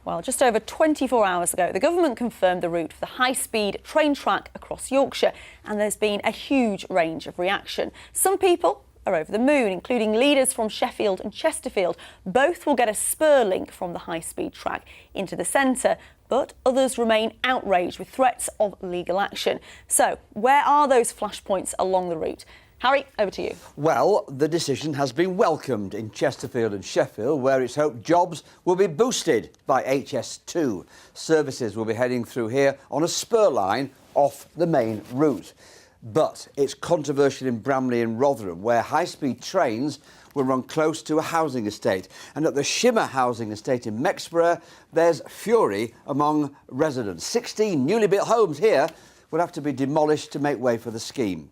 Well, just over 24 hours ago, the government confirmed the route for the high-speed train track across Yorkshire, and there's been a huge range of reaction. Some people are over the moon, including leaders from Sheffield and Chesterfield. Both will get a spur link from the high-speed track into the centre, but others remain outraged with threats of legal action. So, where are those flashpoints along the route? Harry, over to you. Well, the decision has been welcomed in Chesterfield and Sheffield, where it's hoped jobs will be boosted by HS2. Services will be heading through here on a spur line off the main route. But it's controversial in Bramley and Rotherham, where high-speed trains will run close to a housing estate. And at the Shimmer housing estate in Mexborough, there's fury among residents. 16 newly built homes here will have to be demolished to make way for the scheme.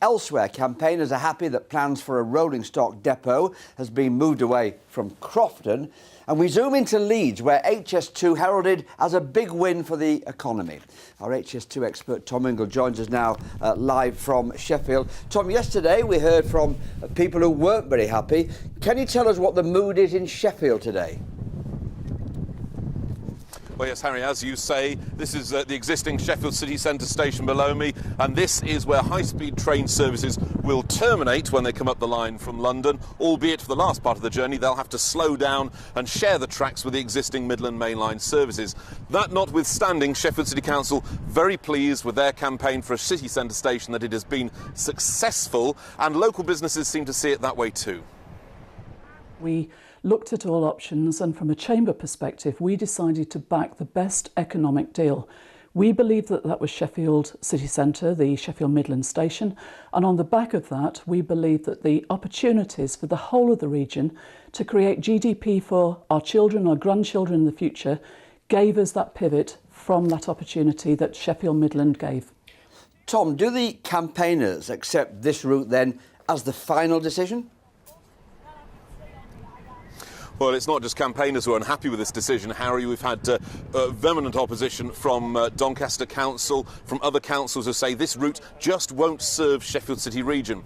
Elsewhere, campaigners are happy that plans for a rolling stock depot has been moved away from Crofton. And we zoom into Leeds, where HS2 heralded as a big win for the economy. Our HS2 expert Tom Ingle joins us now live from Sheffield. Tom, yesterday we heard from people who weren't very happy. Can you tell us what the mood is in Sheffield today? Well, yes, Harry, as you say, this is the existing Sheffield City Centre station below me, and this is where high-speed train services will terminate when they come up the line from London, albeit for the last part of the journey they'll have to slow down and share the tracks with the existing Midland Main Line services. That notwithstanding, Sheffield City Council very pleased with their campaign for a city centre station, that it has been successful, and local businesses seem to see it that way too. We looked at all options, and from a chamber perspective we decided to back the best economic deal. We believe that that was Sheffield City Centre, the Sheffield Midland station, and on the back of that we believe that the opportunities for the whole of the region to create GDP for our children, our grandchildren in the future, gave us that pivot from that opportunity that Sheffield Midland gave. Tom, do the campaigners accept this route then as the final decision? Well, it's not just campaigners who are unhappy with this decision, Harry. We've had vehement opposition from Doncaster Council, from other councils who say this route just won't serve Sheffield City region.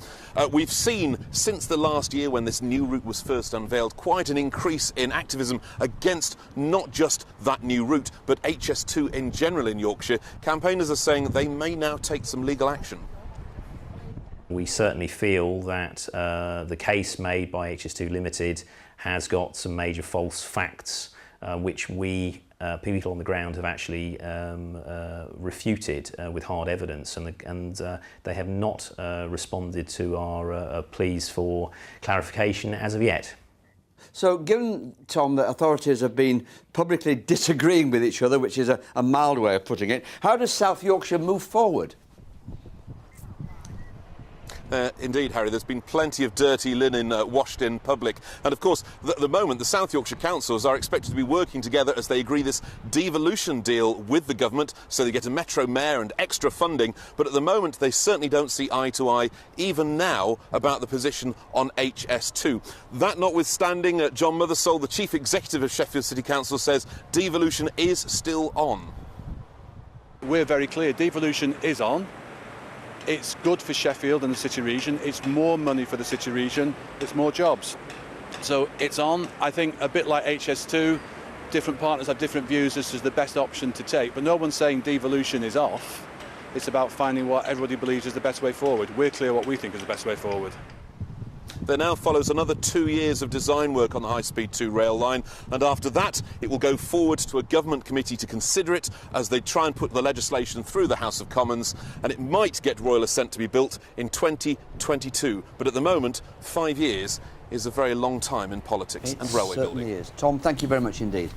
We've seen, since the last year when this new route was first unveiled, quite an increase in activism against not just that new route, but HS2 in general in Yorkshire. Campaigners are saying they may now take some legal action. We certainly feel that the case made by HS2 Limited has got some major false facts, which we, people on the ground, have actually refuted with hard evidence, and they have not responded to our pleas for clarification as of yet. So, given, Tom, that authorities have been publicly disagreeing with each other, which is a mild way of putting it, how does South Yorkshire move forward? Indeed, Harry, there's been plenty of dirty linen washed in public. And of course, at the moment, the South Yorkshire councils are expected to be working together as they agree this devolution deal with the government, so they get a Metro Mayor and extra funding. But at the moment, they certainly don't see eye to eye, even now, about the position on HS2. That notwithstanding, John Mothersole, the Chief Executive of Sheffield City Council, says devolution is still on. We're very clear, devolution is on. It's good for Sheffield and the city region. It's more money for the city region. It's more jobs. So it's on. I think a bit like HS2, different partners have different views as to the best option to take. But no one's saying devolution is off. It's about finding what everybody believes is the best way forward. We're clear what we think is the best way forward. There now follows another 2 years of design work on the high-speed 2 rail line, and after that it will go forward to a government committee to consider it as they try and put the legislation through the House of Commons, and it might get royal assent to be built in 2022. But at the moment, 5 years is a very long time in politics and railway building. It certainly is. Tom, thank you very much indeed.